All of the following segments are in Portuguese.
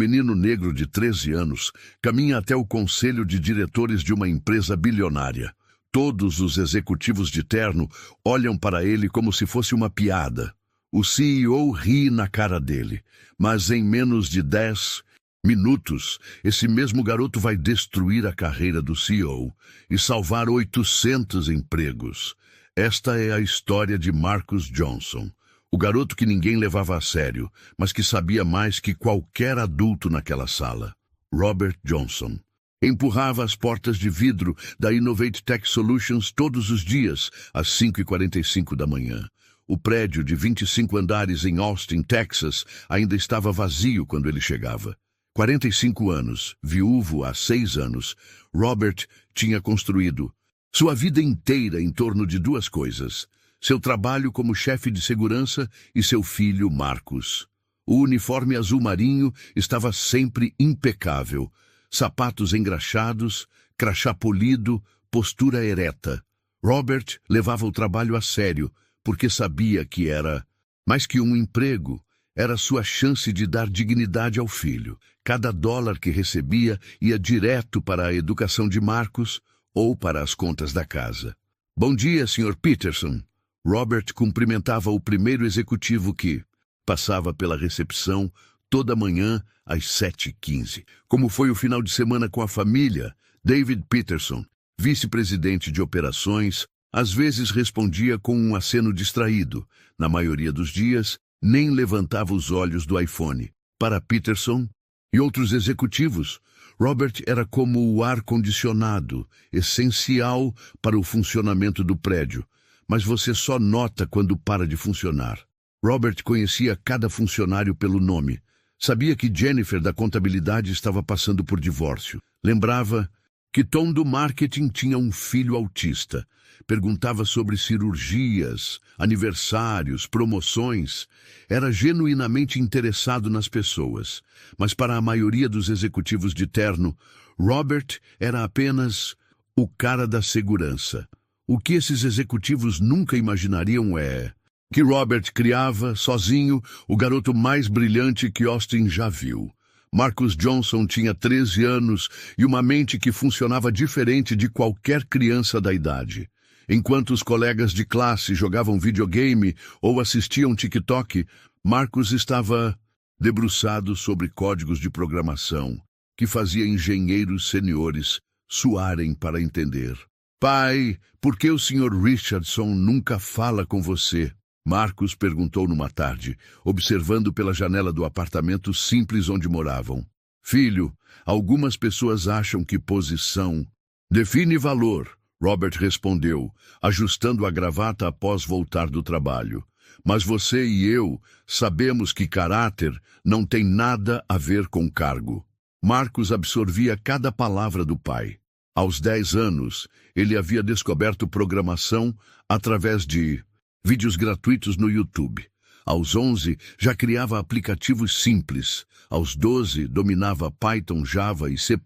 menino negro de 13 anos caminha até o conselho de diretores de uma empresa bilionária. Todos os executivos de terno olham para ele como se fosse uma piada. O CEO ri na cara dele, mas em menos de 10 minutos, esse mesmo garoto vai destruir a carreira do CEO e salvar 800 empregos. Esta é a história de Marcus Johnson, o garoto que ninguém levava a sério, mas que sabia mais que qualquer adulto naquela sala. Robert Johnson empurrava as portas de vidro da Innovate Tech Solutions todos os dias, às 5h45 da manhã. O prédio de 25 andares em Austin, Texas, ainda estava vazio quando ele chegava. 45 anos, viúvo há 6 anos, Robert tinha construído sua vida inteira em torno de 2 coisas: seu trabalho como chefe de segurança e seu filho Marcus. O uniforme azul marinho estava sempre impecável, sapatos engraxados, crachá polido, postura ereta. Robert levava o trabalho a sério, porque sabia que era mais que um emprego, era sua chance de dar dignidade ao filho. Cada dólar que recebia ia direto para a educação de Marcus ou para as contas da casa. Bom dia, Sr. Peterson. Robert cumprimentava o primeiro executivo que passava pela recepção toda manhã às 7h15. Como foi o final de semana com a família? David Peterson, vice-presidente de operações, às vezes respondia com um aceno distraído. Na maioria dos dias, nem levantava os olhos do iPhone. Para Peterson e outros executivos, Robert era como o ar-condicionado, essencial para o funcionamento do prédio, mas você só nota quando para de funcionar. Robert conhecia cada funcionário pelo nome. Sabia que Jennifer da contabilidade estava passando por divórcio. Lembrava que Tom do marketing tinha um filho autista. Perguntava sobre cirurgias, aniversários, promoções. Era genuinamente interessado nas pessoas. Mas para a maioria dos executivos de terno, Robert era apenas o cara da segurança. O que esses executivos nunca imaginariam é que Robert criava, sozinho, o garoto mais brilhante que Austin já viu. Marcus Johnson tinha 13 anos e uma mente que funcionava diferente de qualquer criança da idade. Enquanto os colegas de classe jogavam videogame ou assistiam TikTok, Marcus estava debruçado sobre códigos de programação que fazia engenheiros seniores suarem para entender. Pai, por que o Sr. Richardson nunca fala com você? Marcus perguntou numa tarde, observando pela janela do apartamento simples onde moravam. Filho, algumas pessoas acham que posição define valor, Robert respondeu, ajustando a gravata após voltar do trabalho. Mas você e eu sabemos que caráter não tem nada a ver com cargo. Marcus absorvia cada palavra do pai. Aos 10 anos, ele havia descoberto programação através de vídeos gratuitos no YouTube. Aos 11, já criava aplicativos simples. Aos 12, dominava Python, Java e C++.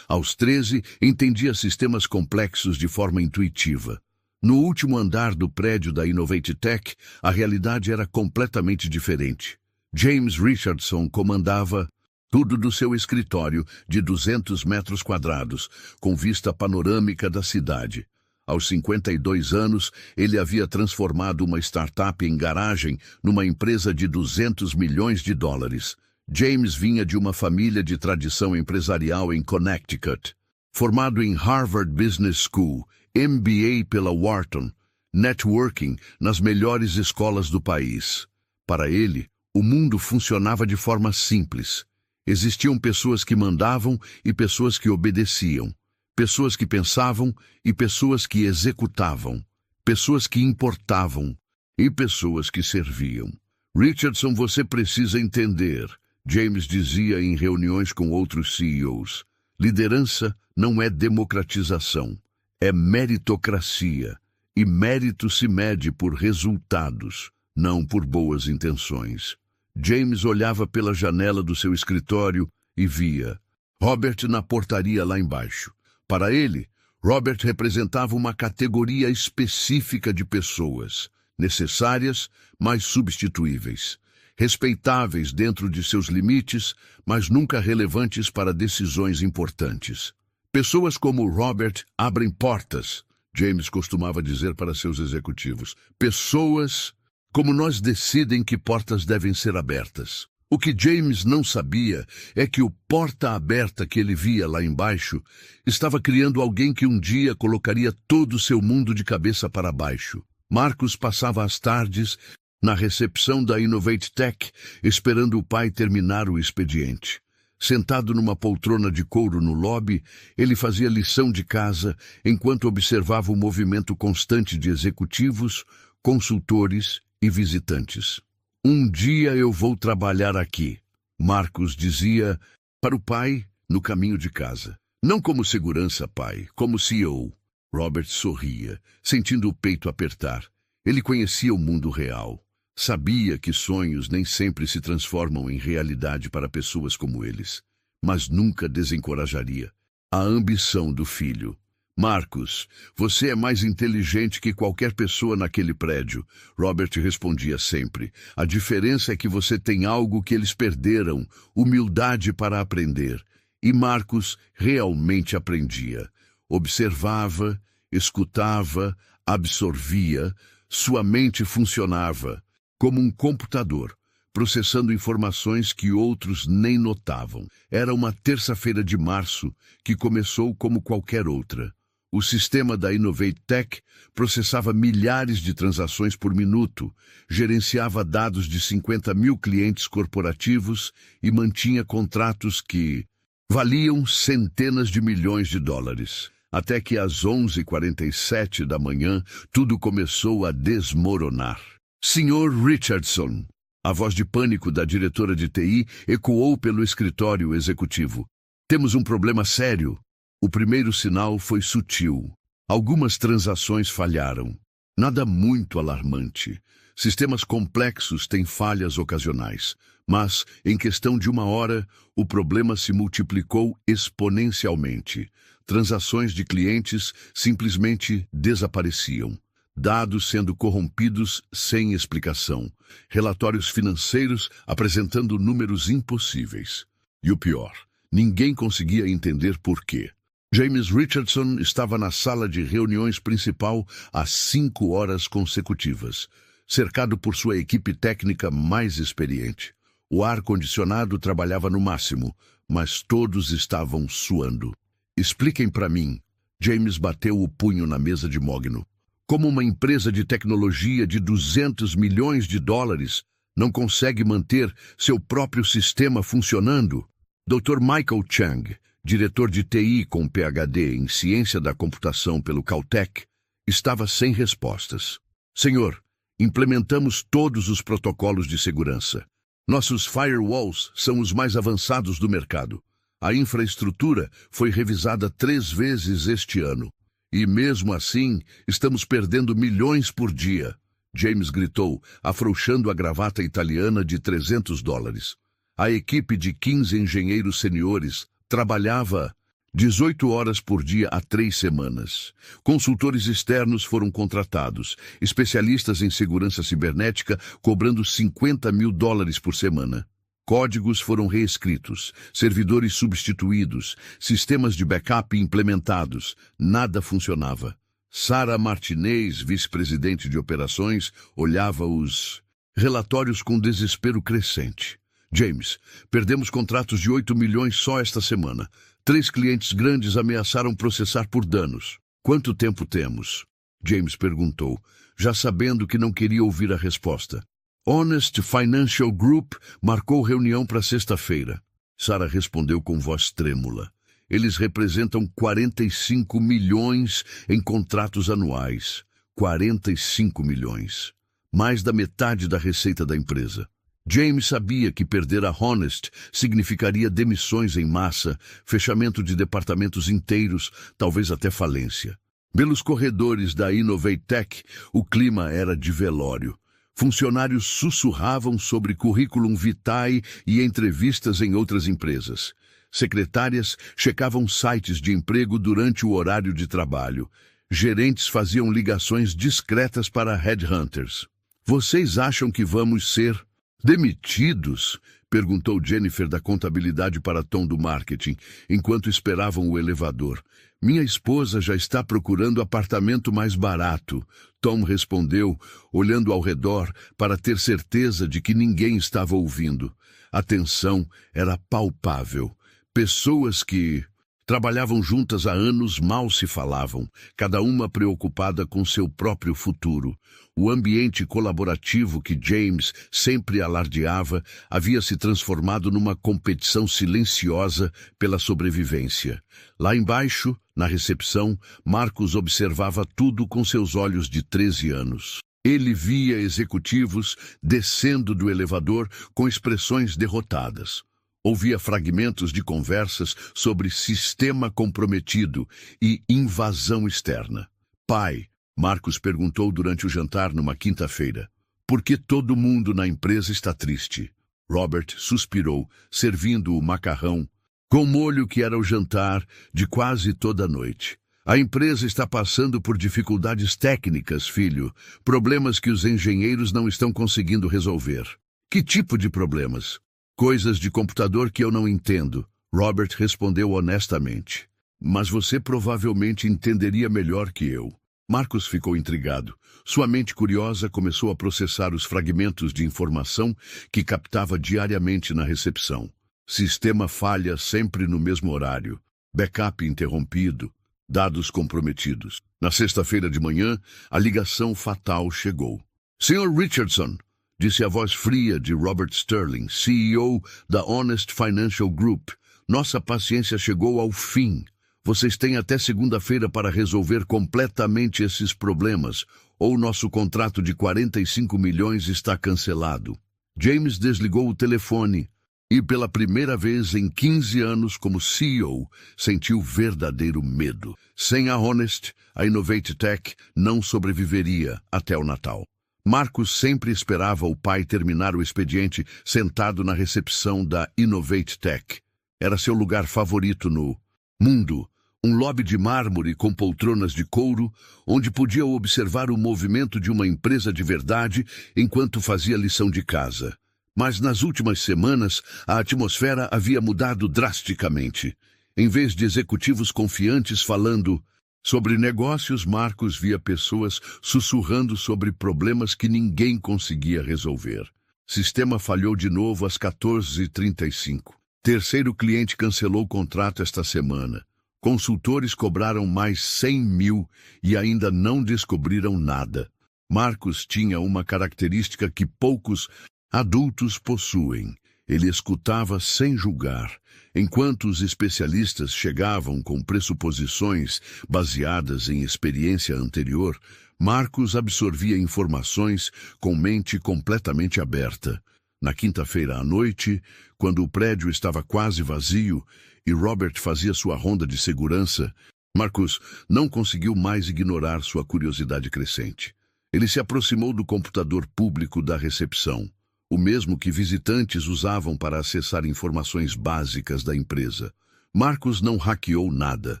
Aos 13, entendia sistemas complexos de forma intuitiva. No último andar do prédio da Innovate Tech, a realidade era completamente diferente. James Richardson comandava tudo do seu escritório de 200 metros quadrados, com vista panorâmica da cidade. Aos 52 anos, ele havia transformado uma startup em garagem numa empresa de 200 milhões de dólares. James vinha de uma família de tradição empresarial em Connecticut. Formado em Harvard Business School, MBA pela Wharton, networking nas melhores escolas do país. Para ele, o mundo funcionava de forma simples. Existiam pessoas que mandavam e pessoas que obedeciam. Pessoas que pensavam e pessoas que executavam. Pessoas que importavam e pessoas que serviam. Richardson, você precisa entender, James dizia em reuniões com outros CEOs. Liderança não é democratização, é meritocracia. E mérito se mede por resultados, não por boas intenções. James olhava pela janela do seu escritório e via Robert na portaria lá embaixo. Para ele, Robert representava uma categoria específica de pessoas, necessárias, mas substituíveis. respeitáveis dentro de seus limites, mas nunca relevantes para decisões importantes. Pessoas como Robert abrem portas, James costumava dizer para seus executivos. Pessoas como nós decidem que portas devem ser abertas. O que James não sabia é que o porta aberta que ele via lá embaixo estava criando alguém que um dia colocaria todo o seu mundo de cabeça para baixo. Marcus passava as tardes na recepção da Innovate Tech, esperando o pai terminar o expediente. Sentado numa poltrona de couro no lobby, ele fazia lição de casa enquanto observava o movimento constante de executivos, consultores e visitantes. Um dia eu vou trabalhar aqui, Marcus dizia para o pai no caminho de casa. Não como segurança, pai, como CEO. Robert sorria, sentindo o peito apertar. Ele conhecia o mundo real. Sabia que sonhos nem sempre se transformam em realidade para pessoas como eles, mas nunca desencorajaria a ambição do filho. Marcus, você é mais inteligente que qualquer pessoa naquele prédio, Robert respondia sempre. A diferença é que você tem algo que eles perderam, humildade para aprender. E Marcus realmente aprendia. Observava, escutava, absorvia, sua mente funcionava como um computador, processando informações que outros nem notavam. Era uma terça-feira de março que começou como qualquer outra. O sistema da Innovate Tech processava milhares de transações por minuto, gerenciava dados de 50 mil clientes corporativos e mantinha contratos que valiam centenas de milhões de dólares. Até que às 11h47 da manhã, tudo começou a desmoronar. Sr. Richardson, a voz de pânico da diretora de TI ecoou pelo escritório executivo. Temos um problema sério. O primeiro sinal foi sutil. Algumas transações falharam. Nada muito alarmante. Sistemas complexos têm falhas ocasionais. Mas, em questão de uma hora, o problema se multiplicou exponencialmente. Transações de clientes simplesmente desapareciam. Dados sendo corrompidos sem explicação. Relatórios financeiros apresentando números impossíveis. E o pior, ninguém conseguia entender por quê. James Richardson estava na sala de reuniões principal há 5 horas consecutivas, cercado por sua equipe técnica mais experiente. O ar-condicionado trabalhava no máximo, mas todos estavam suando. Expliquem para mim. James bateu o punho na mesa de mogno. Como uma empresa de tecnologia de 200 milhões de dólares não consegue manter seu próprio sistema funcionando? Dr. Michael Chang, diretor de TI com PhD em Ciência da Computação pelo Caltech, estava sem respostas. Senhor, implementamos todos os protocolos de segurança. Nossos firewalls são os mais avançados do mercado. A infraestrutura foi revisada 3 vezes este ano. E mesmo assim, estamos perdendo milhões por dia. James gritou, afrouxando a gravata italiana de $300. A equipe de 15 engenheiros seniores trabalhava 18 horas por dia há 3 semanas. Consultores externos foram contratados, especialistas em segurança cibernética cobrando $50 mil por semana. Códigos foram reescritos, servidores substituídos, sistemas de backup implementados. Nada funcionava. Sarah Martinez, vice-presidente de operações, olhava os relatórios com desespero crescente. James, perdemos contratos de 8 milhões só esta semana. 3 clientes grandes ameaçaram processar por danos. Quanto tempo temos? James perguntou, já sabendo que não queria ouvir a resposta. Honest Financial Group marcou reunião para sexta-feira. Sarah respondeu com voz trêmula. Eles representam 45 milhões em contratos anuais. 45 milhões. Mais da metade da receita da empresa. James sabia que perder a Honest significaria demissões em massa, fechamento de departamentos inteiros, talvez até falência. Pelos corredores da Innovate Tech, o clima era de velório. Funcionários sussurravam sobre currículum vitae e entrevistas em outras empresas. Secretárias checavam sites de emprego durante o horário de trabalho. Gerentes faziam ligações discretas para headhunters. Vocês acham que vamos ser Demitidos? Perguntou Jennifer da contabilidade para Tom do marketing, enquanto esperavam o elevador. Minha esposa já está procurando apartamento mais barato. Tom respondeu, olhando ao redor para ter certeza de que ninguém estava ouvindo. A tensão era palpável. Pessoas que trabalhavam juntas há anos mal se falavam, cada uma preocupada com seu próprio futuro. O ambiente colaborativo que James sempre alardeava havia se transformado numa competição silenciosa pela sobrevivência. Lá embaixo, na recepção, Marcos observava tudo com seus olhos de 13 anos. Ele via executivos descendo do elevador com expressões derrotadas. Ouvia fragmentos de conversas sobre sistema comprometido e invasão externa. Pai, Marcos perguntou durante o jantar numa quinta-feira, por que todo mundo na empresa está triste? Robert suspirou, servindo o macarrão, com molho que era o jantar de quase toda a noite. A empresa está passando por dificuldades técnicas, filho, problemas que os engenheiros não estão conseguindo resolver. Que tipo de problemas? Coisas de computador que eu não entendo, Robert respondeu honestamente. Mas você provavelmente entenderia melhor que eu. Marcos ficou intrigado. Sua mente curiosa começou a processar os fragmentos de informação que captava diariamente na recepção. Sistema falha sempre no mesmo horário. Backup interrompido. Dados comprometidos. Na sexta-feira de manhã, a ligação fatal chegou. Sr. Richardson, disse a voz fria de Robert Sterling, CEO da Honest Financial Group. Nossa paciência chegou ao fim. Vocês têm até segunda-feira para resolver completamente esses problemas, ou nosso contrato de 45 milhões está cancelado. James desligou o telefone e, pela primeira vez em 15 anos como CEO, sentiu verdadeiro medo. Sem a Honest, a Innovate Tech não sobreviveria até o Natal. Marcos sempre esperava o pai terminar o expediente sentado na recepção da Innovate Tech. Era seu lugar favorito no mundo, um lobby de mármore com poltronas de couro, onde podia observar o movimento de uma empresa de verdade enquanto fazia lição de casa. Mas nas últimas semanas, a atmosfera havia mudado drasticamente. Em vez de executivos confiantes falando sobre negócios, Marcos via pessoas sussurrando sobre problemas que ninguém conseguia resolver. Sistema falhou de novo às 14h35. Terceiro cliente cancelou o contrato esta semana. Consultores cobraram mais 100 mil e ainda não descobriram nada. Marcos tinha uma característica que poucos adultos possuem. Ele escutava sem julgar. Enquanto os especialistas chegavam com pressuposições baseadas em experiência anterior, Marcos absorvia informações com mente completamente aberta. Na quinta-feira à noite, quando o prédio estava quase vazio e Robert fazia sua ronda de segurança, Marcos não conseguiu mais ignorar sua curiosidade crescente. Ele se aproximou do computador público da recepção, o mesmo que visitantes usavam para acessar informações básicas da empresa. Marcos não hackeou nada,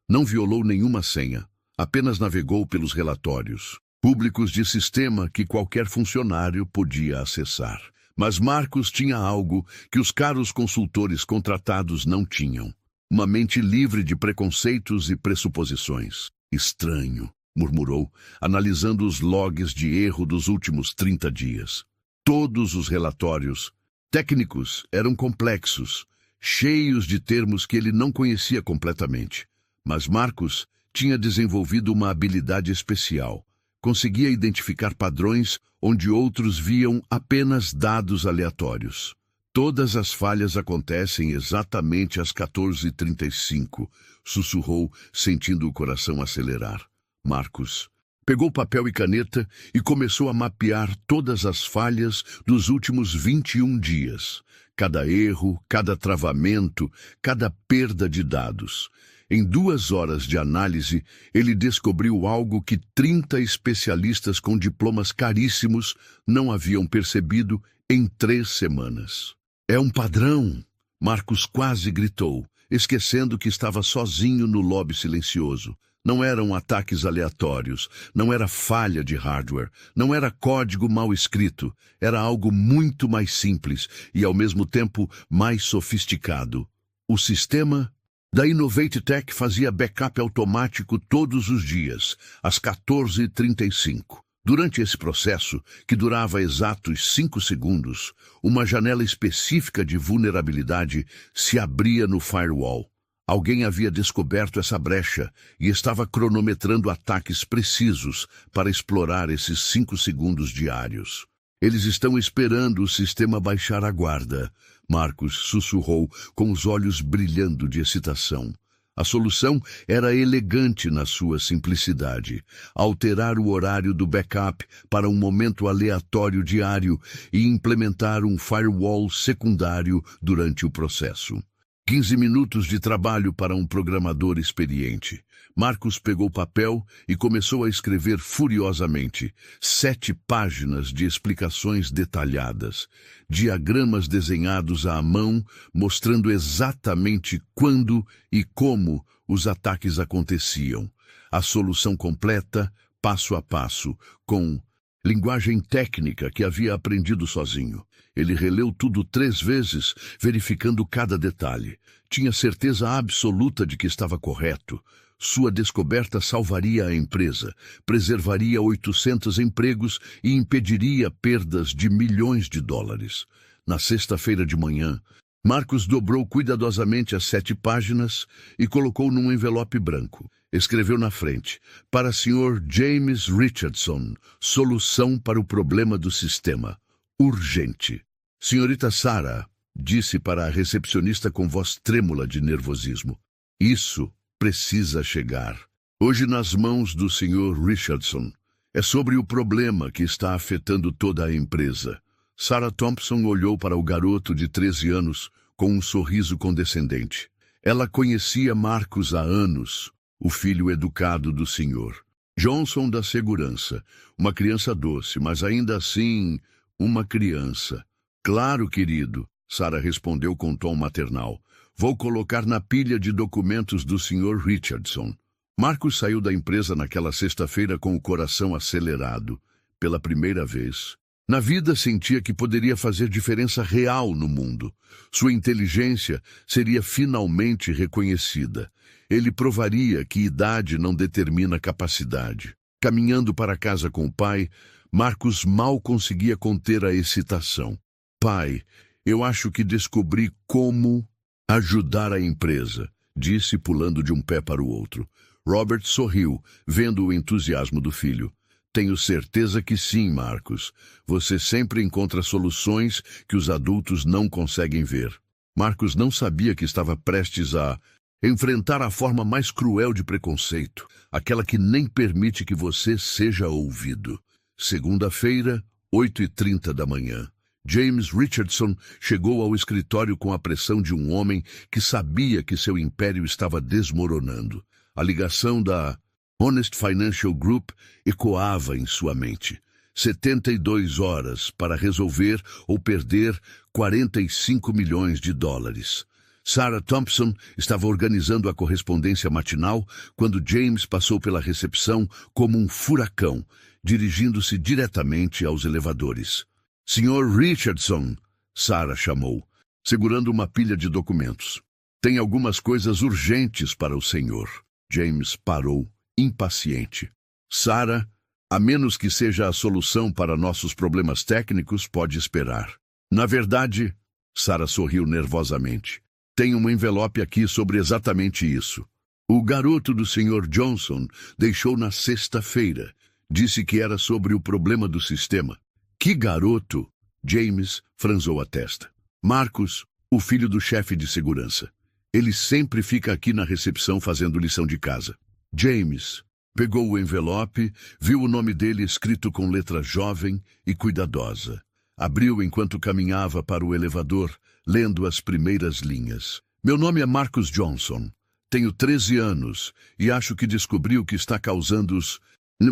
não violou nenhuma senha, apenas navegou pelos relatórios públicos de sistema que qualquer funcionário podia acessar. Mas Marcos tinha algo que os caros consultores contratados não tinham. Uma mente livre de preconceitos e pressuposições. Estranho, murmurou, analisando os logs de erro dos últimos 30 dias. Todos os relatórios técnicos eram complexos, cheios de termos que ele não conhecia completamente. Mas Marcos tinha desenvolvido uma habilidade especial. Conseguia identificar padrões onde outros viam apenas dados aleatórios. Todas as falhas acontecem exatamente às 14h35, sussurrou, sentindo o coração acelerar. Marcos pegou papel e caneta e começou a mapear todas as falhas dos últimos 21 dias. Cada erro, cada travamento, cada perda de dados. Em 2 horas de análise, ele descobriu algo que 30 especialistas com diplomas caríssimos não haviam percebido em 3 semanas. É um padrão! Marcos quase gritou, esquecendo que estava sozinho no lobby silencioso. Não eram ataques aleatórios, não era falha de hardware, não era código mal escrito, era algo muito mais simples e, ao mesmo tempo, mais sofisticado. O sistema da Innovate Tech fazia backup automático todos os dias, às 14h35. Durante esse processo, que durava exatos 5 segundos, uma janela específica de vulnerabilidade se abria no firewall. Alguém havia descoberto essa brecha e estava cronometrando ataques precisos para explorar esses 5 segundos diários. Eles estão esperando o sistema baixar a guarda, Marcus sussurrou, com os olhos brilhando de excitação. A solução era elegante na sua simplicidade: alterar o horário do backup para um momento aleatório diário e implementar um firewall secundário durante o processo. 15 minutos de trabalho para um programador experiente. Marcus pegou papel e começou a escrever furiosamente 7 páginas de explicações detalhadas, diagramas desenhados à mão, mostrando exatamente quando e como os ataques aconteciam. A solução completa, passo a passo, com linguagem técnica que havia aprendido sozinho. Ele releu tudo 3 vezes, verificando cada detalhe. Tinha certeza absoluta de que estava correto. Sua descoberta salvaria a empresa, preservaria 800 empregos e impediria perdas de milhões de dólares. Na sexta-feira de manhã, Marcus dobrou cuidadosamente as 7 páginas e colocou num envelope branco. Escreveu na frente: para Sr. James Richardson, solução para o problema do sistema. Urgente. Senhorita Sarah, disse para a recepcionista com voz trêmula de nervosismo. Isso precisa chegar. Hoje nas mãos do Sr. Richardson. É sobre o problema que está afetando toda a empresa. Sarah Thompson olhou para o garoto de 13 anos com um sorriso condescendente. Ela conhecia Marcus há anos, o filho educado do Sr. Johnson da segurança. Uma criança doce, mas ainda assim, uma criança. Claro, querido, Sarah respondeu com tom maternal. Vou colocar na pilha de documentos do Sr. Richardson. Marcus saiu da empresa naquela sexta-feira com o coração acelerado. Pela primeira vez. Na vida sentia que poderia fazer diferença real no mundo. Sua inteligência seria finalmente reconhecida. Ele provaria que idade não determina capacidade. Caminhando para casa com o pai, Marcus mal conseguia conter a excitação. Pai, eu acho que descobri como ajudar a empresa, disse pulando de um pé para o outro. Robert sorriu, vendo o entusiasmo do filho. Tenho certeza que sim, Marcus. Você sempre encontra soluções que os adultos não conseguem ver. Marcus não sabia que estava prestes a enfrentar a forma mais cruel de preconceito, aquela que nem permite que você seja ouvido. Segunda-feira, 8h30 da manhã. James Richardson chegou ao escritório com a pressão de um homem que sabia que seu império estava desmoronando. A ligação da Honest Financial Group ecoava em sua mente. 72 horas para resolver ou perder 45 milhões de dólares. Sarah Thompson estava organizando a correspondência matinal quando James passou pela recepção como um furacão, dirigindo-se diretamente aos elevadores. Sr. Richardson, Sarah chamou, segurando uma pilha de documentos. Tem algumas coisas urgentes para o senhor. James parou, impaciente. Sarah, a menos que seja a solução para nossos problemas técnicos, pode esperar. Na verdade, Sarah sorriu nervosamente. Tem um envelope aqui sobre exatamente isso. O garoto do Sr. Johnson deixou na sexta-feira. Disse que era sobre o problema do sistema. Que garoto? James franzou a testa. Marcus, o filho do chefe de segurança. Ele sempre fica aqui na recepção fazendo lição de casa. James pegou o envelope, viu o nome dele escrito com letra jovem e cuidadosa. Abriu enquanto caminhava para o elevador, lendo as primeiras linhas. Meu nome é Marcus Johnson. Tenho 13 anos e acho que descobri o que está causando os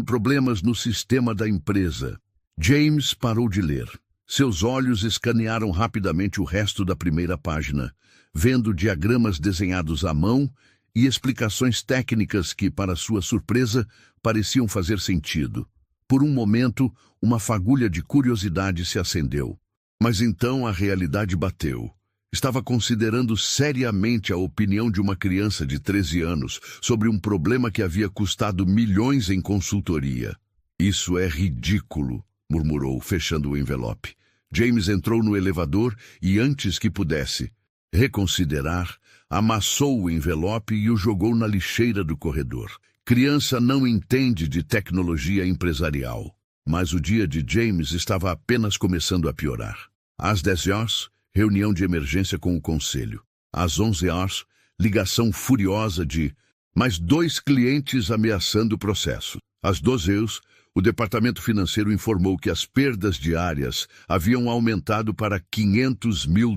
problemas no sistema da empresa. James parou de ler. Seus olhos escanearam rapidamente o resto da primeira página, vendo diagramas desenhados à mão e explicações técnicas que, para sua surpresa, pareciam fazer sentido. Por um momento, uma fagulha de curiosidade se acendeu. Mas então a realidade bateu. Estava considerando seriamente a opinião de uma criança de 13 anos sobre um problema que havia custado milhões em consultoria. Isso é ridículo, murmurou, fechando o envelope. James entrou no elevador e, antes que pudesse reconsiderar, amassou o envelope e o jogou na lixeira do corredor. Criança não entende de tecnologia empresarial. Mas o dia de James estava apenas começando a piorar. Às 10 horas, reunião de emergência com o conselho. Às 11 horas, ligação furiosa de mais 2 clientes ameaçando o processo. Às 12 horas, o departamento financeiro informou que as perdas diárias haviam aumentado para $500 mil.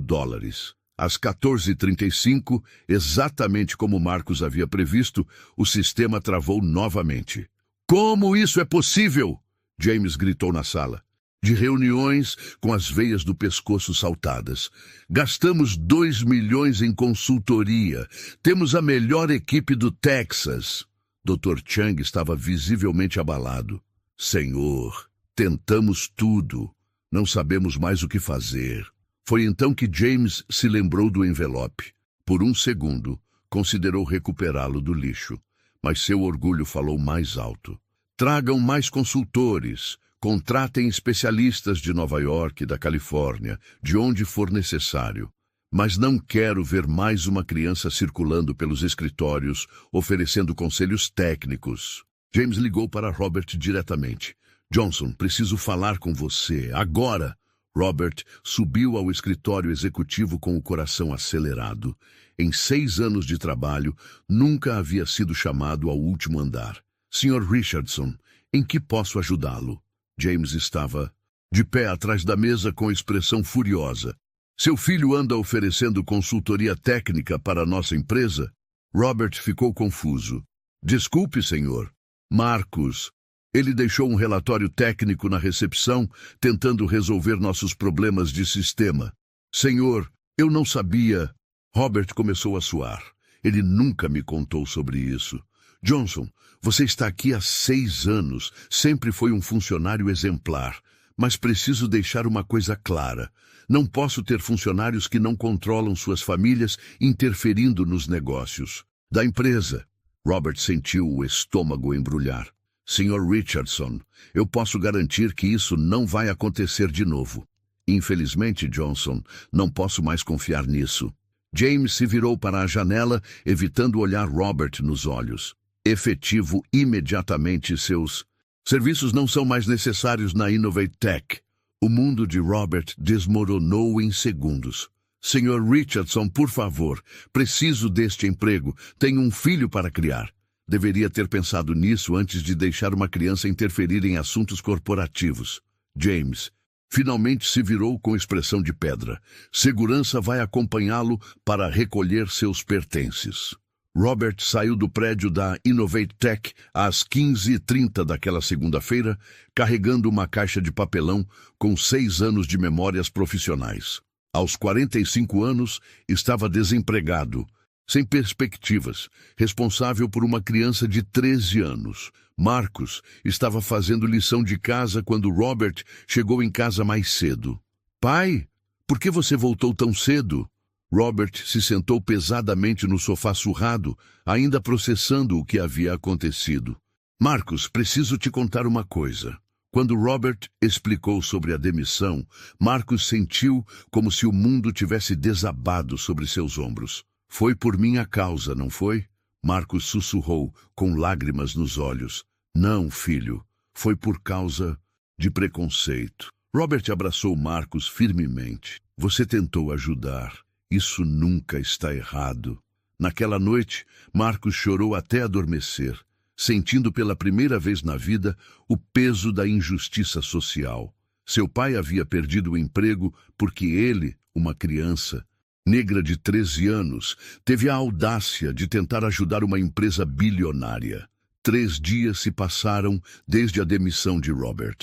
Às 14h35, exatamente como Marcos havia previsto, o sistema travou novamente. Como isso é possível? James gritou na sala. De reuniões com as veias do pescoço saltadas. Gastamos 2 milhões em consultoria. Temos a melhor equipe do Texas. Dr. Chang estava visivelmente abalado. Senhor, tentamos tudo. Não sabemos mais o que fazer. Foi então que James se lembrou do envelope. Por um segundo, considerou recuperá-lo do lixo. Mas seu orgulho falou mais alto. Tragam mais consultores. Contratem especialistas de Nova York e da Califórnia, de onde for necessário. Mas não quero ver mais uma criança circulando pelos escritórios, oferecendo conselhos técnicos. James ligou para Robert diretamente. Johnson, preciso falar com você, agora! Robert subiu ao escritório executivo com o coração acelerado. Em 6 anos de trabalho, nunca havia sido chamado ao último andar. Sr. Richardson, em que posso ajudá-lo? James estava de pé atrás da mesa com expressão furiosa. Seu filho anda oferecendo consultoria técnica para a nossa empresa? Robert ficou confuso. Desculpe, senhor. Marcos. Ele deixou um relatório técnico na recepção, tentando resolver nossos problemas de sistema. Senhor, eu não sabia. Robert começou a suar. Ele nunca me contou sobre isso. Johnson, você está aqui há 6 anos, sempre foi um funcionário exemplar. Mas preciso deixar uma coisa clara. Não posso ter funcionários que não controlam suas famílias interferindo nos negócios da empresa. Robert sentiu o estômago embrulhar. Sr. Richardson, eu posso garantir que isso não vai acontecer de novo. Infelizmente, Johnson, não posso mais confiar nisso. James se virou para a janela, evitando olhar Robert nos olhos. Efetivo imediatamente seus serviços não são mais necessários na Innovate Tech. O mundo de Robert desmoronou em segundos. Sr. Richardson, por favor, preciso deste emprego. Tenho um filho para criar. Deveria ter pensado nisso antes de deixar uma criança interferir em assuntos corporativos. James finalmente se virou com expressão de pedra. Segurança vai acompanhá-lo para recolher seus pertences. Robert saiu do prédio da Innovate Tech às 15h30 daquela segunda-feira, carregando uma caixa de papelão com 6 anos de memórias profissionais. Aos 45 anos, estava desempregado, sem perspectivas, responsável por uma criança de 13 anos. Marcos estava fazendo lição de casa quando Robert chegou em casa mais cedo. Pai, por que você voltou tão cedo? Robert se sentou pesadamente no sofá surrado, ainda processando o que havia acontecido. Marcos, preciso te contar uma coisa. Quando Robert explicou sobre a demissão, Marcos sentiu como se o mundo tivesse desabado sobre seus ombros. Foi por minha causa, não foi? Marcos sussurrou, com lágrimas nos olhos. Não, filho, foi por causa de preconceito. Robert abraçou Marcos firmemente. Você tentou ajudar. Isso nunca está errado. Naquela noite, Marcos chorou até adormecer, sentindo pela primeira vez na vida o peso da injustiça social. Seu pai havia perdido o emprego porque ele, uma criança negra de 13 anos, teve a audácia de tentar ajudar uma empresa bilionária. 3 dias se passaram desde a demissão de Robert.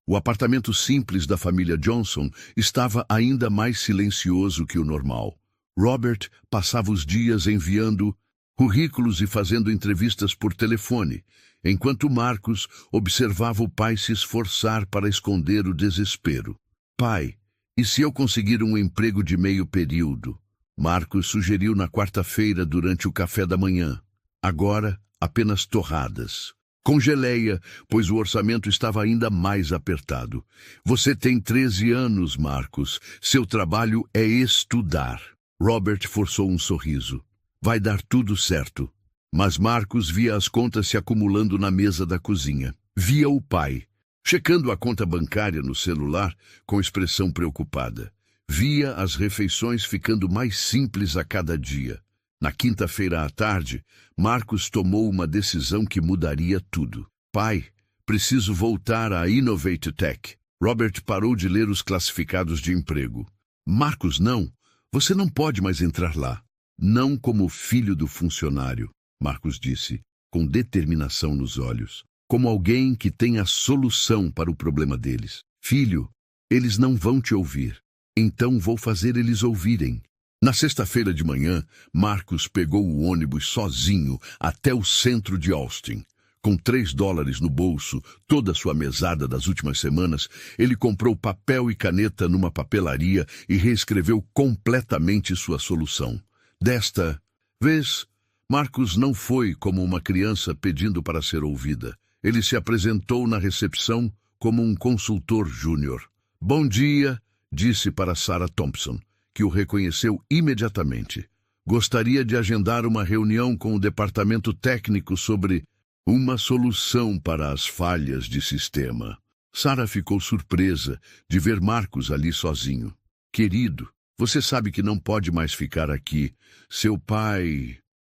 O apartamento simples da família Johnson estava ainda mais silencioso que o normal. Robert passava os dias enviando currículos e fazendo entrevistas por telefone, enquanto Marcos observava o pai se esforçar para esconder o desespero. Pai, e se eu conseguir um emprego de meio período? Marcos sugeriu na quarta-feira durante o café da manhã. Agora, apenas torradas. Com geleia, pois o orçamento estava ainda mais apertado. Você tem 13 anos, Marcos. Seu trabalho é estudar. Robert forçou um sorriso. Vai dar tudo certo. Mas Marcos via as contas se acumulando na mesa da cozinha. Via o pai, checando a conta bancária no celular com expressão preocupada. Via as refeições ficando mais simples a cada dia. Na quinta-feira à tarde, Marcos tomou uma decisão que mudaria tudo. Pai, preciso voltar à Innovate Tech. Robert parou de ler os classificados de emprego. Marcos, não. Você não pode mais entrar lá. Não como filho do funcionário, Marcos disse, com determinação nos olhos. Como alguém que tem a solução para o problema deles. Filho, eles não vão te ouvir. Então vou fazer eles ouvirem. Na sexta-feira de manhã, Marcos pegou o ônibus sozinho até o centro de Austin. Com $3 no bolso, toda a sua mesada das últimas semanas, ele comprou papel e caneta numa papelaria e reescreveu completamente sua solução. Desta vez, Marcos não foi como uma criança pedindo para ser ouvida. Ele se apresentou na recepção como um consultor júnior. Bom dia, disse para Sarah Thompson, que o reconheceu imediatamente. Gostaria de agendar uma reunião com o departamento técnico sobre uma solução para as falhas de sistema. Sarah ficou surpresa de ver Marcos ali sozinho. Querido, você sabe que não pode mais ficar aqui.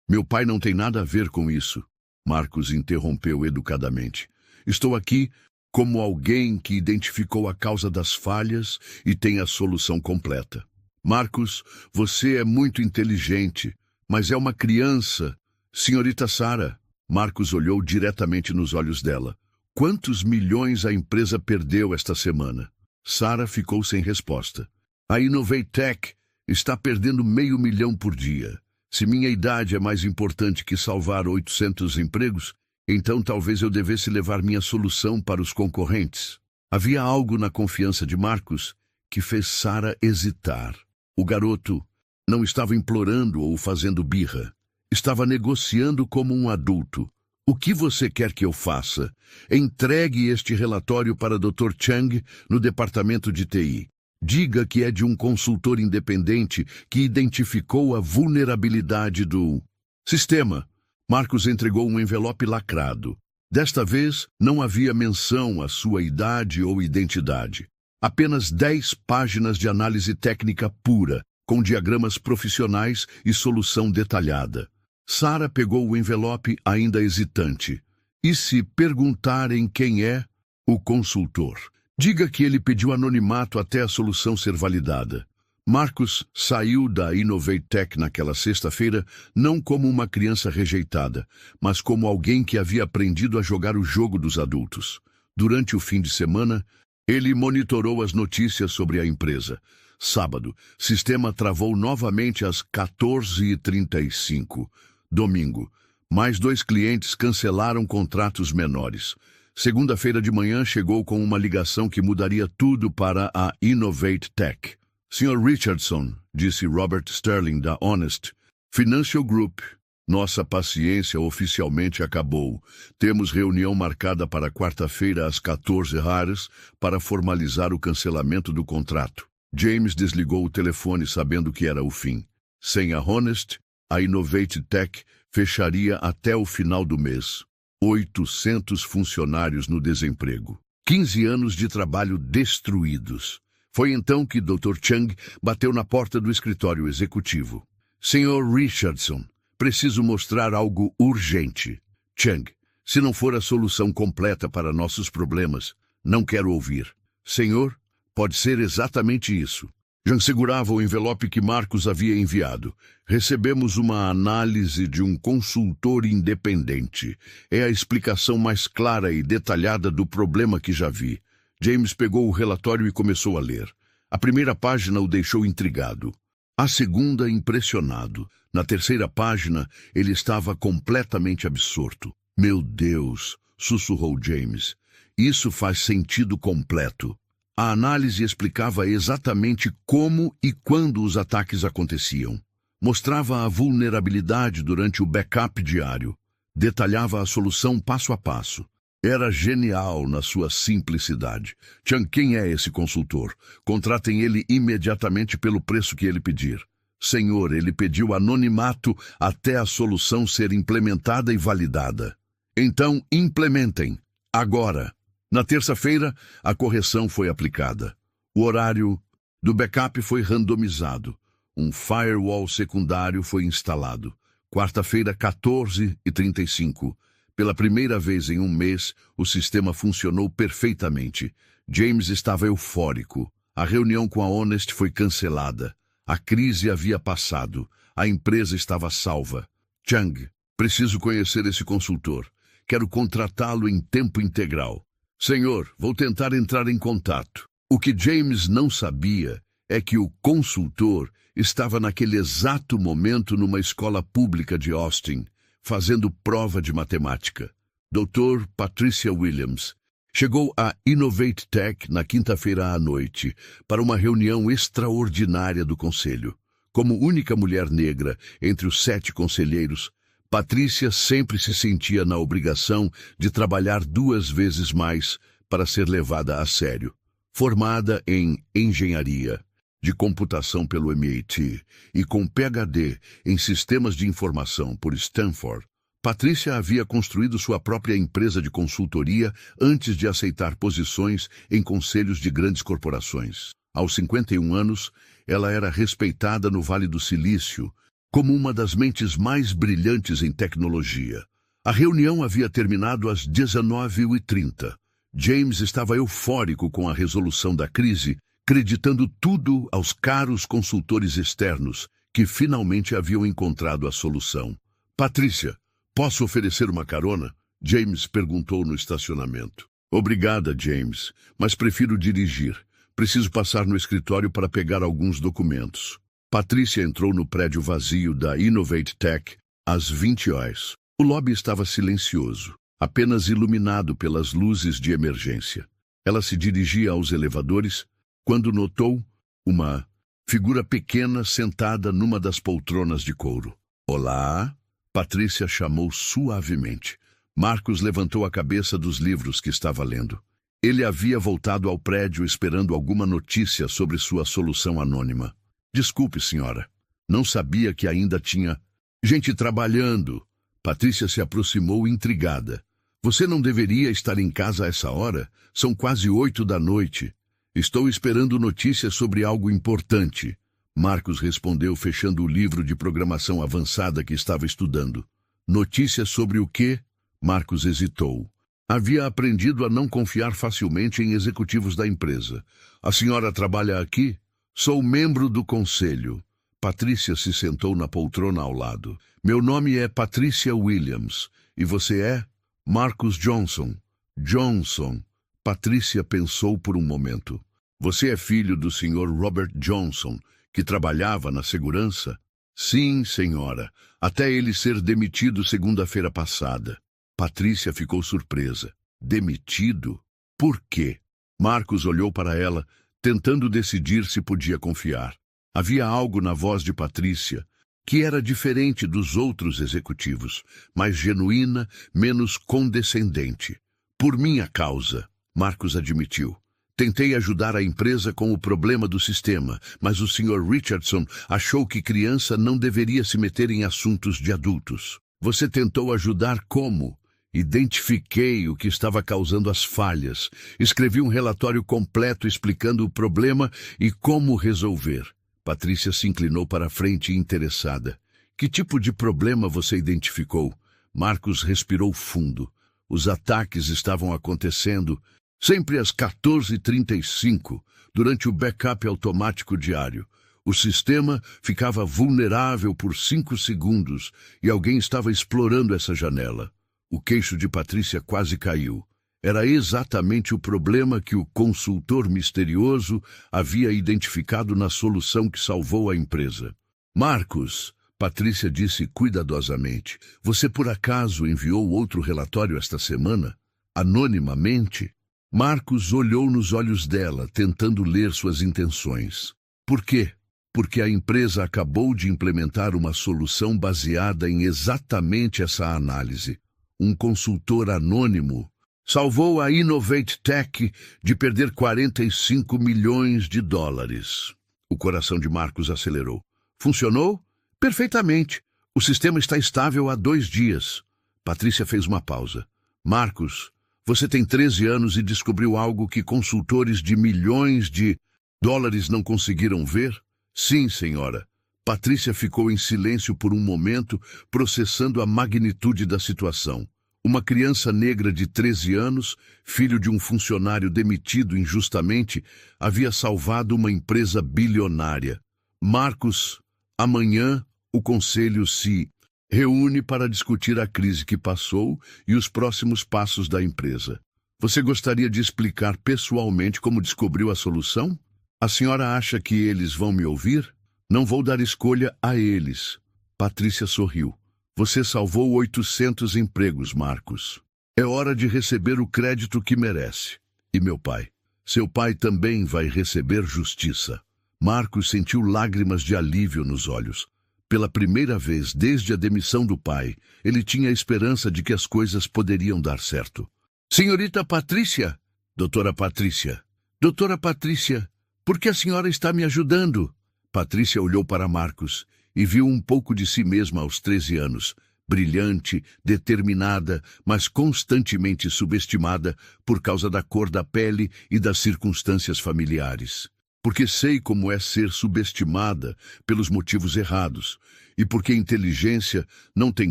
Meu pai não tem nada a ver com isso. Marcos interrompeu educadamente. Estou aqui como alguém que identificou a causa das falhas e tem a solução completa. Marcos, você é muito inteligente, mas é uma criança. Senhorita Sarah, Marcos olhou diretamente nos olhos dela. Quantos milhões a empresa perdeu esta semana? Sarah ficou sem resposta. A Innovate Tech está perdendo $500 mil por dia. Se minha idade é mais importante que salvar 800 empregos, então talvez eu devesse levar minha solução para os concorrentes. Havia algo na confiança de Marcos que fez Sarah hesitar. O garoto não estava implorando ou fazendo birra. Estava negociando como um adulto. O que você quer que eu faça? Entregue este relatório para Dr. Chang no departamento de TI. Diga que é de um consultor independente que identificou a vulnerabilidade do sistema. Marcos entregou um envelope lacrado. Desta vez, não havia menção à sua idade ou identidade. Apenas 10 páginas de análise técnica pura, com diagramas profissionais e solução detalhada. Sarah pegou o envelope ainda hesitante. E se perguntarem quem é o consultor? Diga que ele pediu anonimato até a solução ser validada. Marcos saiu da Innovate Tech naquela sexta-feira não como uma criança rejeitada, mas como alguém que havia aprendido a jogar o jogo dos adultos. Durante o fim de semana, ele monitorou as notícias sobre a empresa. Sábado, sistema travou novamente às 14h35. Domingo, mais 2 clientes cancelaram contratos menores. Segunda-feira de manhã chegou com uma ligação que mudaria tudo para a Innovate Tech. Sr. Richardson, disse Robert Sterling da Honest Financial Group, nossa paciência oficialmente acabou. Temos reunião marcada para quarta-feira às 14h para formalizar o cancelamento do contrato. James desligou o telefone sabendo que era o fim. Sem a Honest, a Innovate Tech fecharia até o final do mês. 800 funcionários no desemprego. 15 anos de trabalho destruídos. Foi então que Dr. Chang bateu na porta do escritório executivo. Sr. Richardson, preciso mostrar algo urgente. Chang, se não for a solução completa para nossos problemas, não quero ouvir. Senhor, pode ser exatamente isso. Jean segurava o envelope que Marcos havia enviado. Recebemos uma análise de um consultor independente. É a explicação mais clara e detalhada do problema que já vi. James pegou o relatório e começou a ler. A primeira página o deixou intrigado. A segunda, impressionado. Na terceira página, ele estava completamente absorto. Meu Deus, sussurrou James. Isso faz sentido completo. A análise explicava exatamente como e quando os ataques aconteciam. Mostrava a vulnerabilidade durante o backup diário. Detalhava a solução passo a passo. Era genial na sua simplicidade. Chang, quem é esse consultor? Contratem ele imediatamente pelo preço que ele pedir. Senhor, ele pediu anonimato até a solução ser implementada e validada. Então, implementem. Agora. Na terça-feira, a correção foi aplicada. O horário do backup foi randomizado. Um firewall secundário foi instalado. Quarta-feira, 14h35. Pela primeira vez em um mês, o sistema funcionou perfeitamente. James estava eufórico. A reunião com a Honest foi cancelada. A crise havia passado. A empresa estava salva. Chang, preciso conhecer esse consultor. Quero contratá-lo em tempo integral. Senhor, vou tentar entrar em contato. O que James não sabia é que o consultor estava naquele exato momento numa escola pública de Austin, fazendo prova de matemática. Dr. Patricia Williams chegou à Innovate Tech na quinta-feira à noite para uma reunião extraordinária do conselho. Como única mulher negra entre os 7 conselheiros, Patrícia sempre se sentia na obrigação de trabalhar 2 vezes mais para ser levada a sério. Formada em engenharia de computação pelo MIT e com PhD em sistemas de informação por Stanford, Patrícia havia construído sua própria empresa de consultoria antes de aceitar posições em conselhos de grandes corporações. Aos 51 anos, ela era respeitada no Vale do Silício como uma das mentes mais brilhantes em tecnologia. A reunião havia terminado às 19h30. James estava eufórico com a resolução da crise, creditando tudo aos caros consultores externos que finalmente haviam encontrado a solução. Patrícia, posso oferecer uma carona? James perguntou no estacionamento. Obrigada, James, mas prefiro dirigir. Preciso passar no escritório para pegar alguns documentos. Patrícia entrou no prédio vazio da Innovate Tech às 20 horas. O lobby estava silencioso, apenas iluminado pelas luzes de emergência. Ela se dirigia aos elevadores quando notou uma figura pequena sentada numa das poltronas de couro. Olá, Patrícia chamou suavemente. Marcos levantou a cabeça dos livros que estava lendo. Ele havia voltado ao prédio esperando alguma notícia sobre sua solução anônima. Desculpe, senhora. Não sabia que ainda tinha gente trabalhando. Patrícia se aproximou intrigada. Você não deveria estar em casa a essa hora? São quase 8 da noite. Estou esperando notícias sobre algo importante. Marcos respondeu, fechando o livro de programação avançada que estava estudando. Notícias sobre o quê? Marcos hesitou. Havia aprendido a não confiar facilmente em executivos da empresa. A senhora trabalha aqui? Sou membro do conselho. Patrícia se sentou na poltrona ao lado. Meu nome é Patricia Williams. E você é? Marcus Johnson. Johnson. Patrícia pensou por um momento. Você é filho do Sr. Robert Johnson, que trabalhava na segurança? Sim, senhora. Até ele ser demitido segunda-feira passada. Patrícia ficou surpresa. Demitido? Por quê? Marcos olhou para ela, tentando decidir se podia confiar. Havia algo na voz de Patrícia que era diferente dos outros executivos, mais genuína, menos condescendente. Por minha causa, Marcos admitiu. Tentei ajudar a empresa com o problema do sistema, mas o Sr. Richardson achou que criança não deveria se meter em assuntos de adultos. Você tentou ajudar como? Identifiquei o que estava causando as falhas. Escrevi um relatório completo explicando o problema e como resolver. Patrícia se inclinou para a frente interessada. Que tipo de problema você identificou? Marcos respirou fundo. Os ataques estavam acontecendo sempre às 14h35, durante o backup automático diário. O sistema ficava vulnerável por 5 segundos e alguém estava explorando essa janela. O queixo de Patrícia quase caiu. Era exatamente o problema que o consultor misterioso havia identificado na solução que salvou a empresa. Marcos, Patrícia disse cuidadosamente, você por acaso enviou outro relatório esta semana? Anonimamente? Marcos olhou nos olhos dela, tentando ler suas intenções. Por quê? Porque a empresa acabou de implementar uma solução baseada em exatamente essa análise. Um consultor anônimo salvou a Innovate Tech de perder 45 milhões de dólares. O coração de Marcos acelerou. Funcionou? Perfeitamente. O sistema está estável há 2 dias. Patrícia fez uma pausa. Marcos, você tem 13 anos e descobriu algo que consultores de milhões de dólares não conseguiram ver? Sim, senhora. Patrícia ficou em silêncio por um momento, processando a magnitude da situação. Uma criança negra de 13 anos, filho de um funcionário demitido injustamente, havia salvado uma empresa bilionária. Marcos, amanhã o conselho se reúne para discutir a crise que passou e os próximos passos da empresa. Você gostaria de explicar pessoalmente como descobriu a solução? A senhora acha que eles vão me ouvir? Não vou dar escolha a eles. Patrícia sorriu. Você salvou 800 empregos, Marcos. É hora de receber o crédito que merece. E meu pai? Seu pai também vai receber justiça. Marcos sentiu lágrimas de alívio nos olhos. Pela primeira vez desde a demissão do pai, ele tinha a esperança de que as coisas poderiam dar certo. Senhorita Patrícia? Doutora Patrícia. Doutora Patrícia, por que a senhora está me ajudando? Patrícia olhou para Marcos e viu um pouco de si mesma aos 13 anos, brilhante, determinada, mas constantemente subestimada por causa da cor da pele e das circunstâncias familiares. Porque sei como é ser subestimada pelos motivos errados, e porque inteligência não tem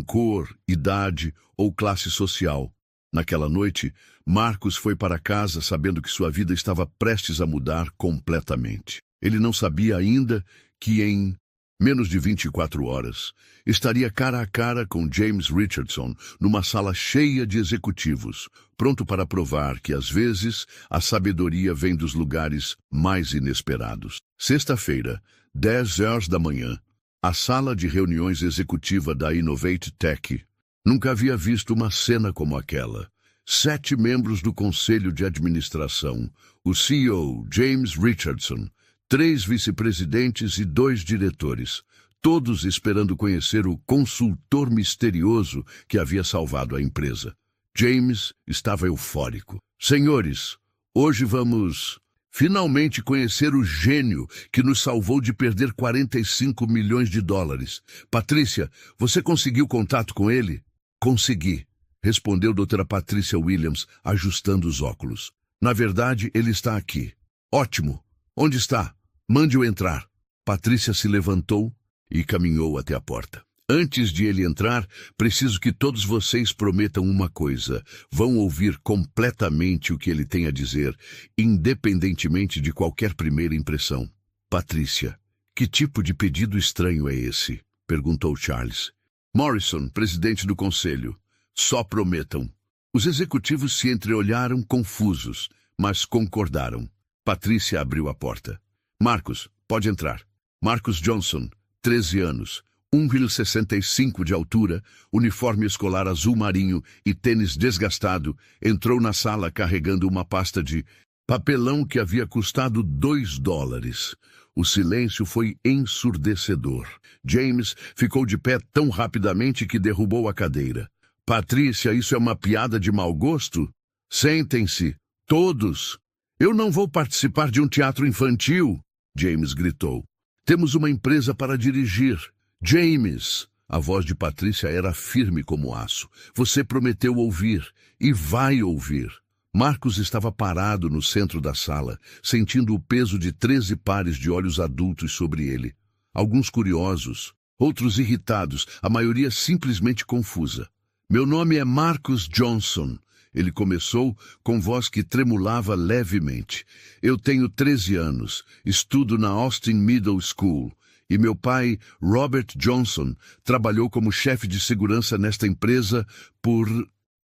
cor, idade ou classe social. Naquela noite, Marcos foi para casa sabendo que sua vida estava prestes a mudar completamente. Ele não sabia ainda que em menos de 24 horas, estaria cara a cara com James Richardson numa sala cheia de executivos, pronto para provar que, às vezes, a sabedoria vem dos lugares mais inesperados. Sexta-feira, 10 horas da manhã, a sala de reuniões executiva da Innovate Tech. Nunca havia visto uma cena como aquela. 7 membros do conselho de administração, o CEO, James Richardson, 3 vice-presidentes e 2 diretores, todos esperando conhecer o consultor misterioso que havia salvado a empresa. James estava eufórico. Senhores, hoje vamos finalmente conhecer o gênio que nos salvou de perder 45 milhões de dólares. Patrícia, você conseguiu contato com ele? Consegui, respondeu doutora Patrícia Williams, ajustando os óculos. Na verdade, ele está aqui. Ótimo. Onde está? Mande-o entrar. Patrícia se levantou e caminhou até a porta. Antes de ele entrar, preciso que todos vocês prometam uma coisa. Vão ouvir completamente o que ele tem a dizer, independentemente de qualquer primeira impressão. Patrícia, que tipo de pedido estranho é esse? Perguntou Charles. Morrison, presidente do conselho. Só prometam. Os executivos se entreolharam confusos, mas concordaram. Patrícia abriu a porta. Marcos, pode entrar. Marcos Johnson, 13 anos, 1,65 de altura, uniforme escolar azul marinho e tênis desgastado, entrou na sala carregando uma pasta de papelão que havia custado $2. O silêncio foi ensurdecedor. James ficou de pé tão rapidamente que derrubou a cadeira. Patrícia, isso é uma piada de mau gosto? Sentem-se, todos. Eu não vou participar de um teatro infantil, James gritou. Temos uma empresa para dirigir. James! A voz de Patrícia era firme como aço. Você prometeu ouvir, e vai ouvir. Marcos estava parado no centro da sala, sentindo o peso de 13 pares de olhos adultos sobre ele. Alguns curiosos, outros irritados, a maioria simplesmente confusa. Meu nome é Marcos Johnson. Ele começou com voz que tremulava levemente. Eu tenho 13 anos, estudo na Austin Middle School, e meu pai, Robert Johnson, trabalhou como chefe de segurança nesta empresa por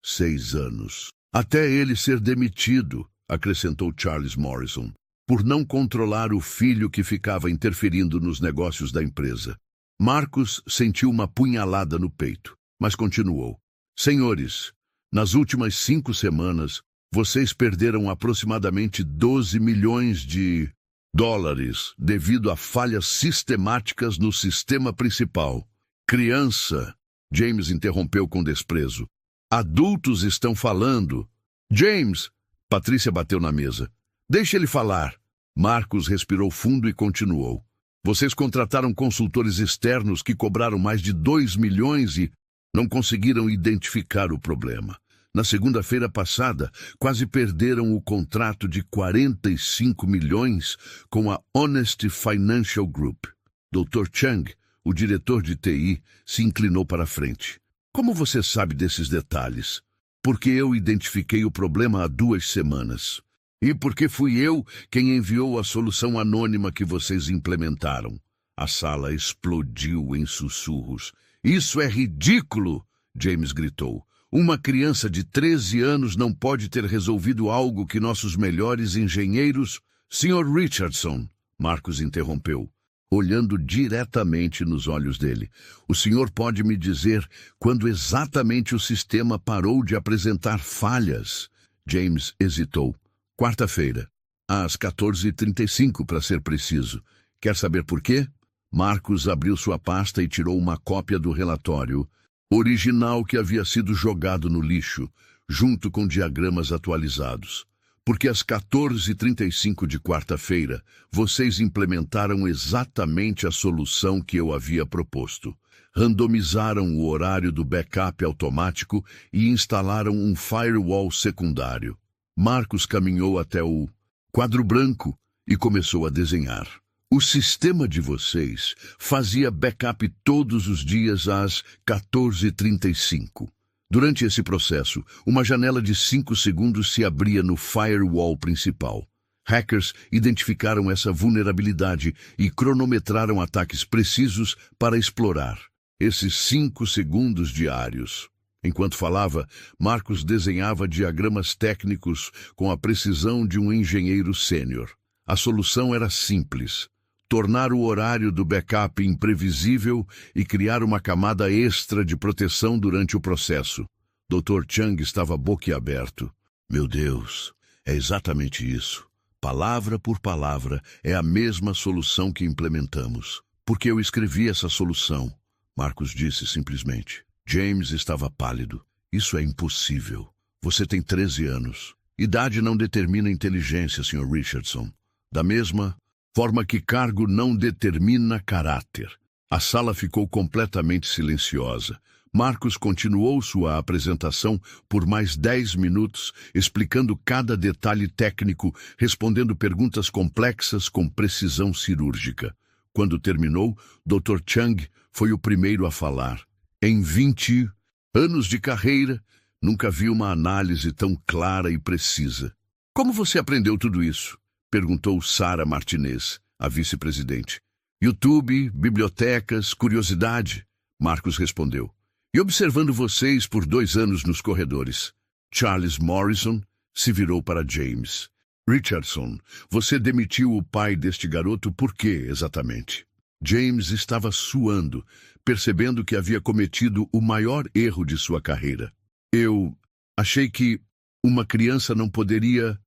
6 anos. Até ele ser demitido, acrescentou Charles Morrison, por não controlar o filho que ficava interferindo nos negócios da empresa. Marcus sentiu uma punhalada no peito, mas continuou. Senhores, nas últimas 5 semanas, vocês perderam aproximadamente 12 milhões de dólares devido a falhas sistemáticas no sistema principal. Criança, James interrompeu com desprezo. Adultos estão falando. James, Patrícia bateu na mesa. Deixe ele falar. Marcus respirou fundo e continuou. Vocês contrataram consultores externos que cobraram mais de 2 milhões e não conseguiram identificar o problema. Na segunda-feira passada, quase perderam o contrato de 45 milhões com a Honest Financial Group. Dr. Chang, o diretor de TI, se inclinou para a frente. Como você sabe desses detalhes? Porque eu identifiquei o problema há 2 semanas. E porque fui eu quem enviou a solução anônima que vocês implementaram. A sala explodiu em sussurros. Isso é ridículo! James gritou. Uma criança de 13 anos não pode ter resolvido algo que nossos melhores engenheiros... Sr. Richardson, Marcus interrompeu, olhando diretamente nos olhos dele. O senhor pode me dizer quando exatamente o sistema parou de apresentar falhas? James hesitou. Quarta-feira, às 14h35, para ser preciso. Quer saber por quê? Marcus abriu sua pasta e tirou uma cópia do relatório original que havia sido jogado no lixo, junto com diagramas atualizados. Porque às 14h35 de quarta-feira, vocês implementaram exatamente a solução que eu havia proposto. Randomizaram o horário do backup automático e instalaram um firewall secundário. Marcus caminhou até o quadro branco e começou a desenhar. O sistema de vocês fazia backup todos os dias às 14h35. Durante esse processo, uma janela de 5 segundos se abria no firewall principal. Hackers identificaram essa vulnerabilidade e cronometraram ataques precisos para explorar esses 5 segundos diários. Enquanto falava, Marcus desenhava diagramas técnicos com a precisão de um engenheiro sênior. A solução era simples. Tornar o horário do backup imprevisível e criar uma camada extra de proteção durante o processo. Dr. Chang estava boquiaberto. Meu Deus, é exatamente isso. Palavra por palavra, é a mesma solução que implementamos. Porque eu escrevi essa solução, Marcus disse simplesmente. James estava pálido. Isso é impossível. Você tem 13 anos. Idade não determina inteligência, Sr. Richardson. Da mesma forma que cargo não determina caráter. A sala ficou completamente silenciosa. Marcus continuou sua apresentação por mais 10 minutos, explicando cada detalhe técnico, respondendo perguntas complexas com precisão cirúrgica. Quando terminou, Dr. Chang foi o primeiro a falar. Em 20 anos de carreira, nunca vi uma análise tão clara e precisa. Como você aprendeu tudo isso? Perguntou Sarah Martinez, a vice-presidente. YouTube, bibliotecas, curiosidade, Marcus respondeu. E observando vocês por 2 anos nos corredores. Charles Morrison se virou para James. Richardson, você demitiu o pai deste garoto por quê, exatamente? James estava suando, percebendo que havia cometido o maior erro de sua carreira. Eu achei que uma criança não poderia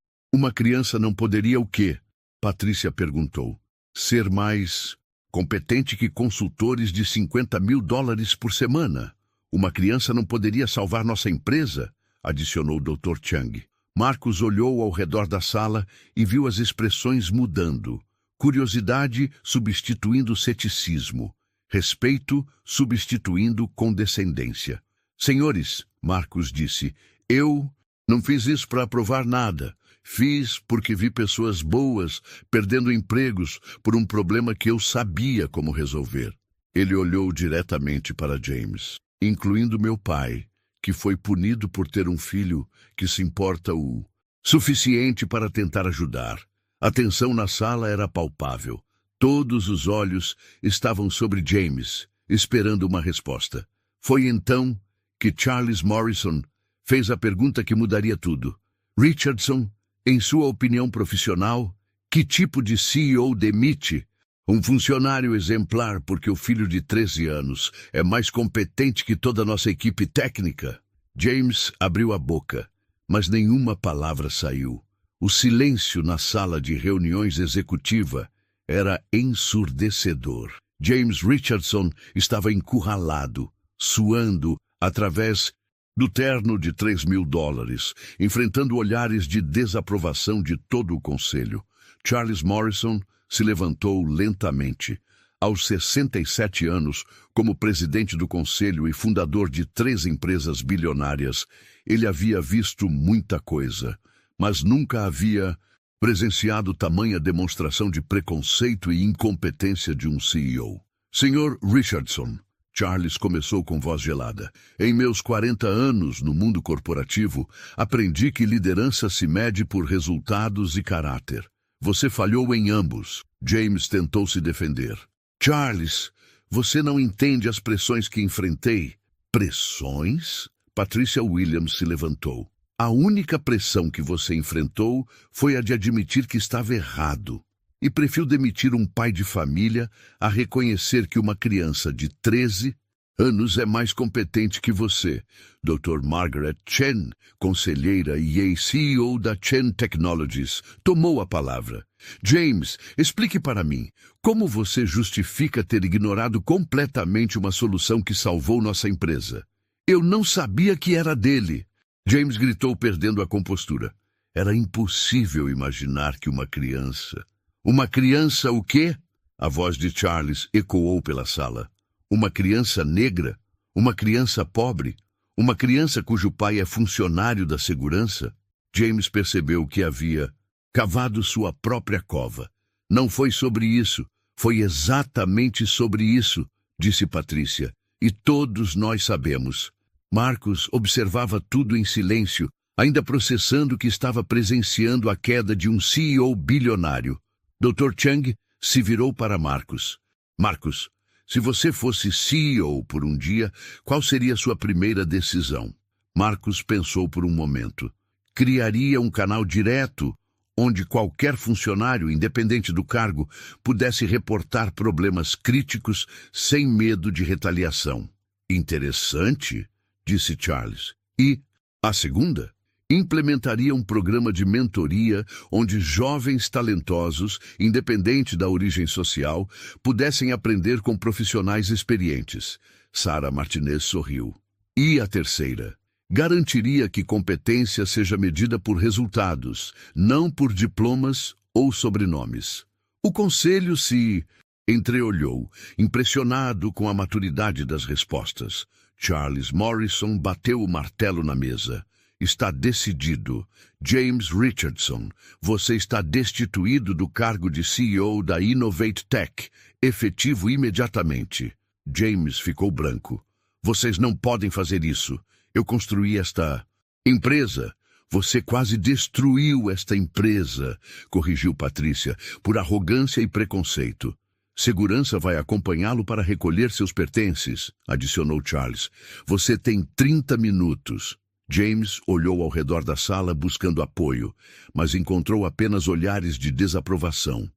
o quê? Patrícia perguntou. Ser mais competente que consultores de 50 mil dólares por semana. Uma criança não poderia salvar nossa empresa? Adicionou Dr. Chang. Marcus olhou ao redor da sala e viu as expressões mudando. Curiosidade substituindo ceticismo. Respeito substituindo condescendência. Senhores, Marcus disse, eu não fiz isso para provar nada. Fiz porque vi pessoas boas perdendo empregos por um problema que eu sabia como resolver. Ele olhou diretamente para James, incluindo meu pai, que foi punido por ter um filho que se importa o suficiente para tentar ajudar. A tensão na sala era palpável. Todos os olhos estavam sobre James, esperando uma resposta. Foi então que Charles Morrison fez a pergunta que mudaria tudo. Richardson, em sua opinião profissional, que tipo de CEO demite? Um funcionário exemplar porque o filho de 13 anos é mais competente que toda a nossa equipe técnica. James abriu a boca, mas nenhuma palavra saiu. O silêncio na sala de reuniões executiva era ensurdecedor. James Richardson estava encurralado, suando através do terno de $3.000, enfrentando olhares de desaprovação de todo o conselho. Charles Morrison se levantou lentamente. Aos 67 anos, como presidente do conselho e fundador de 3 empresas bilionárias, ele havia visto muita coisa, mas nunca havia presenciado tamanha demonstração de preconceito e incompetência de um CEO. Senhor Richardson, Charles começou com voz gelada. Em meus 40 anos no mundo corporativo, aprendi que liderança se mede por resultados e caráter. Você falhou em ambos. James tentou se defender. Charles, você não entende as pressões que enfrentei. Pressões? Patricia Williams se levantou. A única pressão que você enfrentou foi a de admitir que estava errado. E prefiro demitir um pai de família a reconhecer que uma criança de 13 anos é mais competente que você. Dr. Margaret Chen, conselheira e CEO da Chen Technologies, tomou a palavra. James, explique para mim, como você justifica ter ignorado completamente uma solução que salvou nossa empresa? Eu não sabia que era dele. James gritou, perdendo a compostura. Era impossível imaginar que uma criança... Uma criança o quê? A voz de Charles ecoou pela sala. Uma criança negra? Uma criança pobre? Uma criança cujo pai é funcionário da segurança? James percebeu que havia cavado sua própria cova. Não foi sobre isso, foi exatamente sobre isso, disse Patricia. E todos nós sabemos. Marcus observava tudo em silêncio, ainda processando que estava presenciando a queda de um CEO bilionário. Dr. Chang se virou para Marcus. Marcus, se você fosse CEO por um dia, qual seria sua primeira decisão? Marcus pensou por um momento. Criaria um canal direto, onde qualquer funcionário, independente do cargo, pudesse reportar problemas críticos sem medo de retaliação. Interessante, disse Charles. E a segunda? Implementaria um programa de mentoria onde jovens talentosos, independente da origem social, pudessem aprender com profissionais experientes. Sarah Martinez sorriu. E a terceira? Garantiria que competência seja medida por resultados, não por diplomas ou sobrenomes. O conselho se entreolhou, impressionado com a maturidade das respostas. Charles Morrison bateu o martelo na mesa. Está decidido. James Richardson, você está destituído do cargo de CEO da Innovate Tech, efetivo imediatamente. James ficou branco. Vocês não podem fazer isso. Eu construí esta empresa. Você quase destruiu esta empresa, corrigiu Patricia, por arrogância e preconceito. Segurança vai acompanhá-lo para recolher seus pertences, adicionou Charles. Você tem 30 minutos. James olhou ao redor da sala buscando apoio, mas encontrou apenas olhares de desaprovação.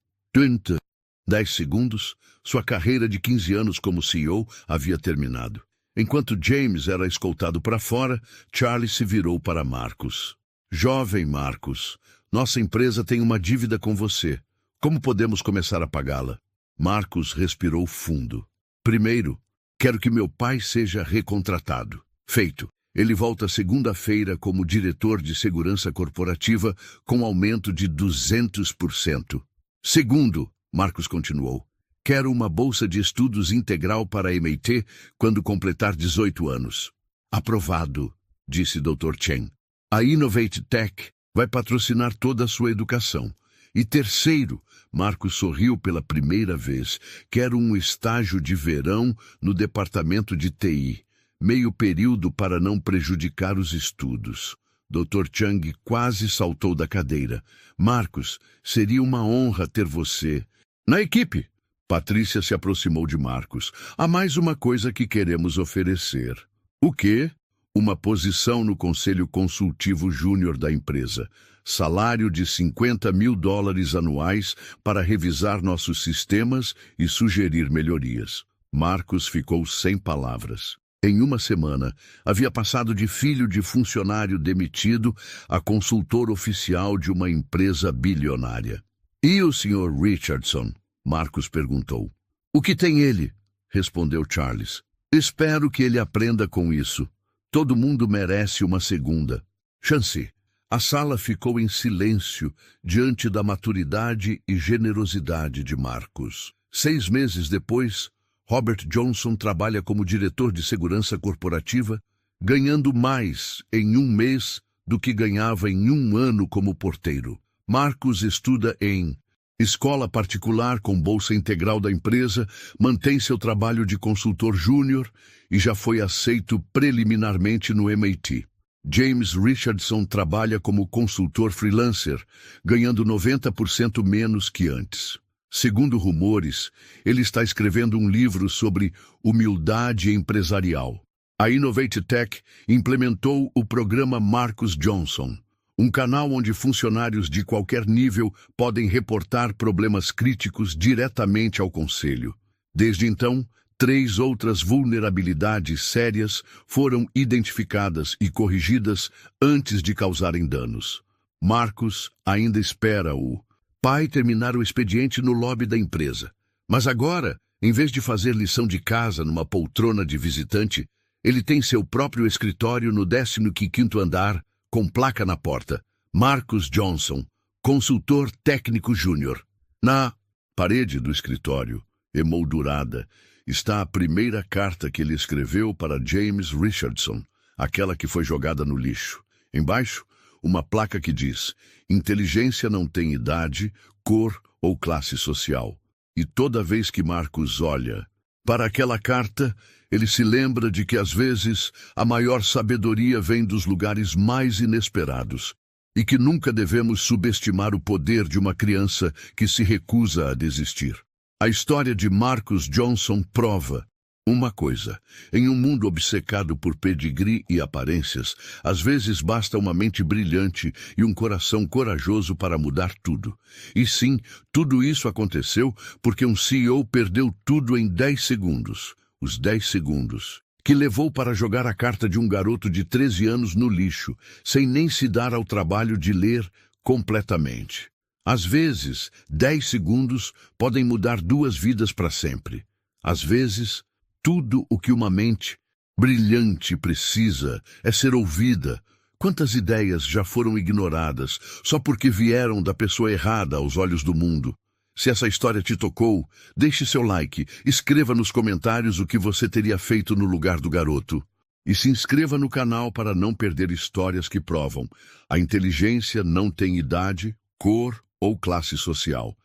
10 segundos, sua carreira de 15 anos como CEO havia terminado. Enquanto James era escoltado para fora, Charlie se virou para Marcus. Jovem Marcus, nossa empresa tem uma dívida com você. Como podemos começar a pagá-la? Marcus respirou fundo. Primeiro, quero que meu pai seja recontratado. Feito. Ele volta segunda-feira como diretor de segurança corporativa com aumento de 200%. Segundo, Marcus continuou, quero uma bolsa de estudos integral para a MIT quando completar 18 anos. Aprovado, disse Dr. Chen. A Innovate Tech vai patrocinar toda a sua educação. E terceiro, Marcus sorriu pela primeira vez, quero um estágio de verão no departamento de TI. Meio período para não prejudicar os estudos. Dr. Chang quase saltou da cadeira. Marcus, seria uma honra ter você na equipe. Patricia se aproximou de Marcus. Há mais uma coisa que queremos oferecer. O quê? uma posição no Conselho Consultivo Júnior da empresa, salário de $50.000 anuais para revisar nossos sistemas e sugerir melhorias. Marcus ficou sem palavras. Em uma semana, havia passado de filho de funcionário demitido a consultor oficial de uma empresa bilionária. E o Sr. Richardson? Marcus perguntou. O que tem ele? Respondeu Charles. Espero que ele aprenda com isso. Todo mundo merece uma segunda chance. A sala ficou em silêncio diante da maturidade e generosidade de Marcus. 6 meses depois, Robert Johnson trabalha como diretor de segurança corporativa, ganhando mais em um mês do que ganhava em um ano como porteiro. Marcus estuda em escola particular com bolsa integral da empresa, mantém seu trabalho de consultor júnior e já foi aceito preliminarmente no MIT. James Richardson trabalha como consultor freelancer, ganhando 90% menos que antes. Segundo rumores, ele está escrevendo um livro sobre humildade empresarial. A Innovate Tech implementou o programa Marcus Johnson, um canal onde funcionários de qualquer nível podem reportar problemas críticos diretamente ao conselho. Desde então, 3 outras vulnerabilidades sérias foram identificadas e corrigidas antes de causarem danos. Marcus ainda espera o pai terminar o expediente no lobby da empresa. Mas agora, em vez de fazer lição de casa numa poltrona de visitante, ele tem seu próprio escritório no 15º andar, com placa na porta. Marcus Johnson, consultor técnico júnior. Na parede do escritório, emoldurada, está a primeira carta que ele escreveu para James Richardson, aquela que foi jogada no lixo. Embaixo, uma placa que diz: inteligência não tem idade, cor ou classe social. E toda vez que Marcus olha para aquela carta, ele se lembra de que às vezes a maior sabedoria vem dos lugares mais inesperados e que nunca devemos subestimar o poder de uma criança que se recusa a desistir. A história de Marcus Johnson prova uma coisa: em um mundo obcecado por pedigree e aparências, às vezes basta uma mente brilhante e um coração corajoso para mudar tudo. E sim, tudo isso aconteceu porque um CEO perdeu tudo em 10 segundos. Os 10 segundos que levou para jogar a carta de um garoto de 13 anos no lixo, sem nem se dar ao trabalho de ler completamente. Às vezes, 10 segundos podem mudar 2 vidas para sempre. Às vezes, tudo o que uma mente brilhante precisa é ser ouvida. Quantas ideias já foram ignoradas só porque vieram da pessoa errada aos olhos do mundo? Se essa história te tocou, deixe seu like, escreva nos comentários o que você teria feito no lugar do garoto. E se inscreva no canal para não perder histórias que provam: a inteligência não tem idade, cor ou classe social.